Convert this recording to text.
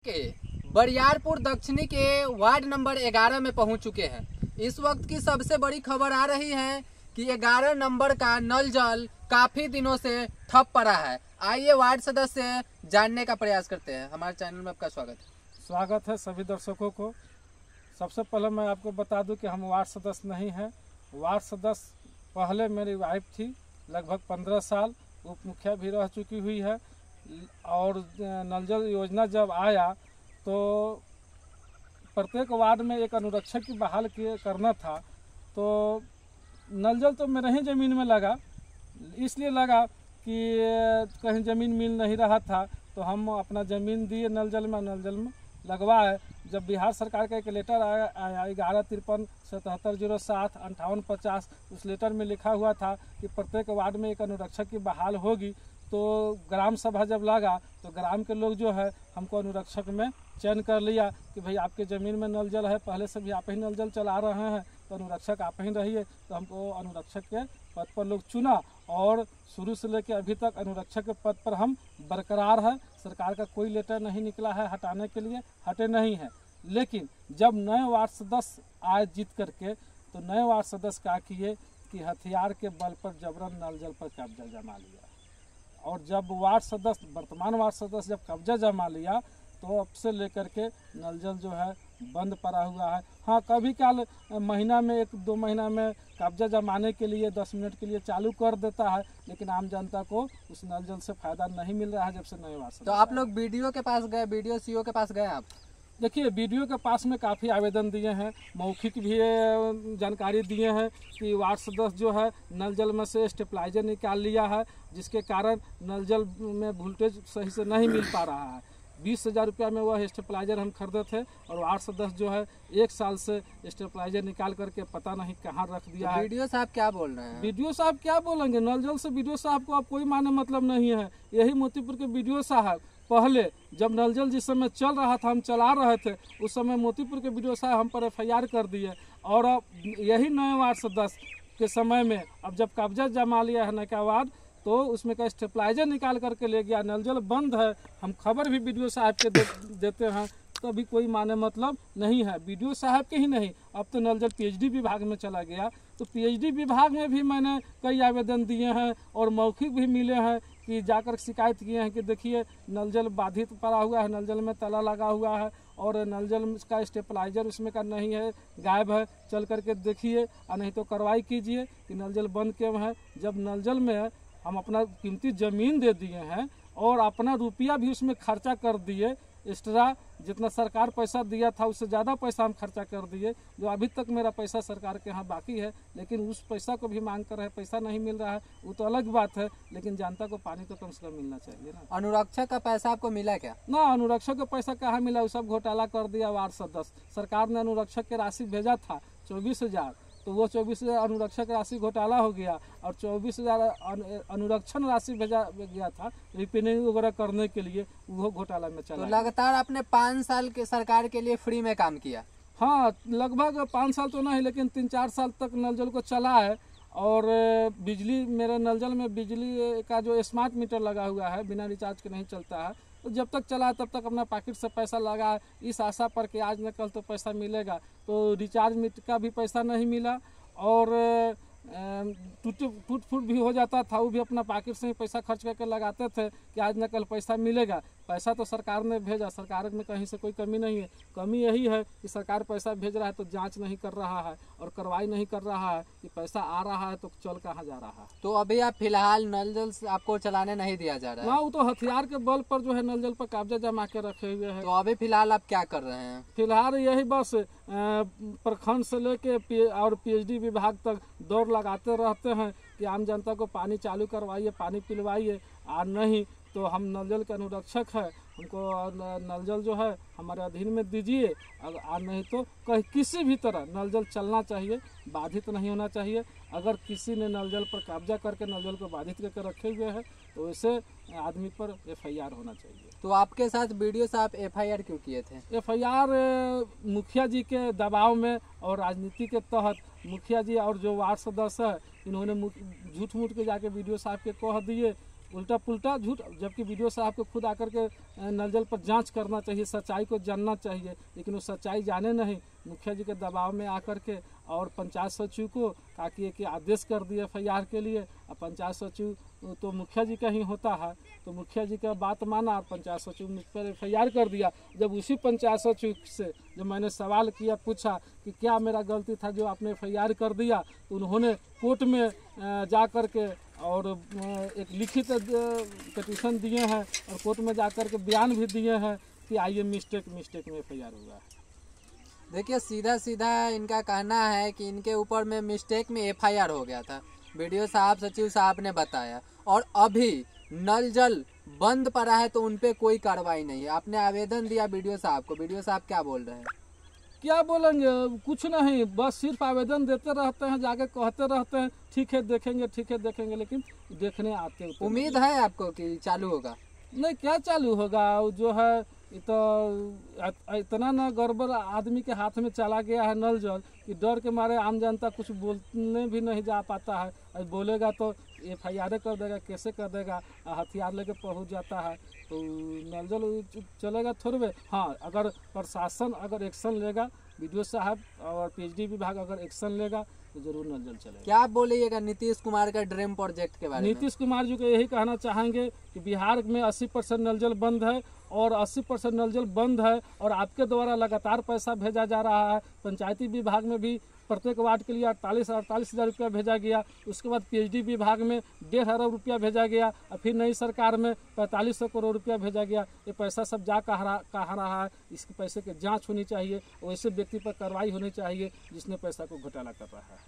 के बरियारपुर दक्षिणी के वार्ड नंबर 11 में पहुंच चुके हैं। इस वक्त की सबसे बड़ी खबर आ रही है कि 11 नंबर का नल जल काफी दिनों से ठप पड़ा है। आइए वार्ड सदस्य जानने का प्रयास करते हैं। हमारे चैनल में आपका स्वागत है सभी दर्शकों को। सबसे पहले मैं आपको बता दूं कि हम वार्ड सदस्य नहीं हैं। वार्ड सदस्य पहले मेरी वाइफ थी, लगभग 15 साल उप मुखिया भी रह चुकी हुई है। और नल जल योजना जब आया तो प्रत्येक वार्ड में एक अनुरक्षक की बहाल करना था। तो नल जल तो मेरे ही ज़मीन में लगा, इसलिए लगा कि कहीं ज़मीन मिल नहीं रहा था तो हम अपना ज़मीन दिए नल जल में लगवाए। जब बिहार सरकार का एक लेटर आया 1153-7707-5850, उस लेटर में लिखा हुआ था कि प्रत्येक वार्ड में एक अनुरक्षक की बहाल होगी। तो ग्राम सभा जब लगा तो ग्राम के लोग जो है हमको अनुरक्षक में चयन कर लिया कि भाई आपके ज़मीन में नल जल है, पहले से भी आप ही नल जल चला रहे हैं तो अनुरक्षक आप ही रहिए। तो हमको अनुरक्षक के पद पर लोग चुना और शुरू से लेकर अभी तक अनुरक्षक के पद पर हम बरकरार है। सरकार का कोई लेटर नहीं निकला है हटाने के लिए, हटे नहीं है। लेकिन जब नए वार्ड सदस्य आए जीत करके तो नए वार्ड सदस्य क्या किए कि हथियार के बल पर जबरन नल जल पर कब्जा जमा लिया। और जब वर्तमान वार्ड सदस्य जब कब्जा जमा लिया तो अब से लेकर के नल जल जो है बंद पड़ा हुआ है। हाँ, कभी काल महीना में 1-2 महीना में कब्जा जमाने के लिए 10 मिनट के लिए चालू कर देता है, लेकिन आम जनता को उस नल जल से फायदा नहीं मिल रहा है जब से नए वार्ड सदस्य। तो आप लोग बीडीओ के पास गए, बीडीओ सीओ के पास गए? आप देखिए, बीडीओ के पास में काफ़ी आवेदन दिए हैं, मौखिक भी जानकारी दिए हैं कि वार्ड सदस्य जो है नल जल में से स्टेबलाइजर निकाल लिया है, जिसके कारण नल जल में वोल्टेज सही से नहीं मिल पा रहा है। 20,000 रुपया में वह स्टेबलाइजर हम खरीदे थे और वार्ड सदस्य जो है 1 साल से स्टेबलाइजर निकाल करके पता नहीं कहाँ रख दिया है। बीडीओ साहब क्या बोल रहे हैं? बीडीओ साहब क्या बोलेंगे? नल जल से बीडीओ साहब को अब कोई माने मतलब नहीं है। यही मोतीपुर के बीडीओ साहब पहले जब नल जल जिस समय चल रहा था, हम चला रहे थे, उस समय मोतीपुर के बीडीओ साहब हम पर FIR कर दिए। और अब यही नए वार्ड सदस्य के समय में अब जब कब्जा जमा लिया है नया वार्ड तो उसमें का स्टेबलाइजर निकाल करके ले गया। नल जल बंद है, हम खबर भी बीडीओ साहब के देते हैं तो अभी कोई माने मतलब नहीं है। बीडीओ साहब के ही नहीं, अब तो नल जल PhD विभाग में चला गया। तो PhD विभाग में भी मैंने कई आवेदन दिए हैं और मौखिक भी मिले हैं कि जाकर शिकायत किए हैं कि देखिए नल जल बाधित पड़ा हुआ है, नल जल में ताला लगा हुआ है और नल जल का स्टेबलाइजर उसमें का नहीं है, गायब है, चल करके देखिए और नहीं तो कार्रवाई कीजिए कि नल जल बंद क्यों है। जब नल जल में हम अपना कीमती ज़मीन दे दिए हैं और अपना रुपया भी उसमें खर्चा कर दिए, एक्स्ट्रा जितना सरकार पैसा दिया था उससे ज़्यादा पैसा हम खर्चा कर दिए। जो अभी तक मेरा पैसा सरकार के यहाँ बाकी है, लेकिन उस पैसा को भी मांग कर रहे, पैसा नहीं मिल रहा है, वो तो अलग बात है, लेकिन जनता को पानी तो कम से कम मिलना चाहिए ना। अनुरक्षक का पैसा आपको मिला क्या? ना, अनुरक्षक का पैसा कहाँ मिला, वो सब घोटाला कर दिया वार्ड सदस्य। सरकार ने अनुरक्षक की राशि भेजा था 24,000, तो वो 24,000 अनुरक्षक राशि घोटाला हो गया और 24,000 अनुरक्षण राशि भेजा गया था रिपेयरिंग वगैरह करने के लिए, वो घोटाला में चला। तो लगातार आपने 5 साल के सरकार के लिए फ्री में काम किया? हाँ, लगभग 5 साल तो नहीं, लेकिन 3-4 साल तक नल जल को चला है। और बिजली, मेरे नल जल में बिजली का जो स्मार्ट मीटर लगा हुआ है, बिना रिचार्ज के नहीं चलता है। तो जब तक चला तब तक अपना पॉकेट से पैसा लगा, इस आशा पर कि आज न कल तो पैसा मिलेगा। तो रिचार्ज मीटर का भी पैसा नहीं मिला और टूट फूट भी हो जाता था, वो भी अपना पॉकेट से ही पैसा खर्च करके लगाते थे कि आज न कल पैसा मिलेगा। पैसा तो सरकार ने भेजा, सरकार में कहीं से कोई कमी नहीं है। कमी यही है कि सरकार पैसा भेज रहा है तो जांच नहीं कर रहा है और कार्रवाई नहीं कर रहा है कि पैसा आ रहा है तो चल कहाँ जा रहा है। तो अभी आप फिलहाल नल जल आपको चलाने नहीं दिया जा रहा है? ना, वो तो हथियार के बल पर जो है नल जल पर कब्जा जमा के रखे हुए हैं। तो अभी फिलहाल आप क्या कर रहे हैं? फिलहाल यही बस प्रखंड से लेके और PhD विभाग तक दौड़ लगाते रहते हैं कि आम जनता को पानी चालू करवाइए, पानी पिलवाइए। और नहीं तो हम नल जल के अनुरक्षक है, हमको नल जल जो है हमारे अधीन में दीजिए। और नहीं तो कहीं किसी भी तरह नल जल चलना चाहिए, बाधित नहीं होना चाहिए। अगर किसी ने नल जल पर कब्जा करके नल जल को बाधित करके रखे हुए हैं तो वैसे आदमी पर FIR होना चाहिए। तो आपके साथ बीडीओ साहब FIR क्यों किए थे? FIR मुखिया जी के दबाव में और राजनीति के तहत मुखिया जी और जो वार्ड सदस्य है इन्होंने झूठ मूठ के जाके BDO साहब के कह दिए उल्टा पुल्टा झूठ, जबकि वीडियो साहब को खुद आकर के नल जल पर जांच करना चाहिए, सच्चाई को जानना चाहिए, लेकिन वो सच्चाई जाने नहीं, मुखिया जी के दबाव में आकर के और पंचायत सचिव को ताकि एक आदेश कर दिए FIR के लिए। अब पंचायत सचिव तो मुखिया जी का ही होता है, तो मुखिया जी का बात माना और पंचायत सचिव मुझ पर FIR कर दिया। जब उसी पंचायत सचिव से जब मैंने सवाल किया, पूछा कि क्या मेरा गलती था जो आपने FIR कर दिया, तो उन्होंने कोर्ट में जा कर के और एक लिखित पिटीशन दिए हैं और कोर्ट में जाकर के बयान भी दिए हैं कि आइए मिस्टेक में FIR हुआ है। देखिए सीधा सीधा इनका कहना है कि इनके ऊपर में मिस्टेक में FIR हो गया था, वीडियो साहब सचिव साहब ने बताया, और अभी नल जल बंद पड़ा है तो उन पे कोई कार्रवाई नहीं है। आपने आवेदन दिया वीडियो साहब को, वीडियो साहब क्या बोल रहे हैं? क्या बोलेंगे, कुछ नहीं, बस सिर्फ आवेदन देते रहते हैं, जाके कहते रहते हैं ठीक है देखेंगे, लेकिन देखने आते। उम्मीद है आपको कि चालू होगा? नहीं, क्या चालू होगा, जो है तो इतना ना गड़बड़ आदमी के हाथ में चला गया है नल जल कि डर के मारे आम जनता कुछ बोलने भी नहीं जा पाता है। बोलेगा तो FIR कर देगा, कैसे कर देगा, हथियार लेके पहुंच जाता है, तो नल जल चलेगा थोड़े। हाँ, अगर प्रशासन अगर एक्शन लेगा, वीडियो साहब और PhD विभाग अगर एक्शन लेगा तो जरूर नल जल चलेगा। क्या आप बोलिएगा नीतीश कुमार का ड्रीम प्रोजेक्ट के बारे में? नीतीश कुमार जी को यही कहना चाहेंगे कि बिहार में 80% नल जल बंद है और 80% नल जल बंद है और आपके द्वारा लगातार पैसा भेजा जा रहा है। पंचायती विभाग में भी प्रत्येक वार्ड के लिए 48,000 रुपया भेजा गया, उसके बाद PhD विभाग में 1.5 अरब रुपया भेजा गया, और फिर नई सरकार में 4500 करोड़ रुपया भेजा गया। ये पैसा सब जा कहाँ रहा है, इसके पैसे की जांच होनी चाहिए, वैसे व्यक्ति पर कार्रवाई होनी चाहिए जिसने पैसा को घोटाला कर रहा है।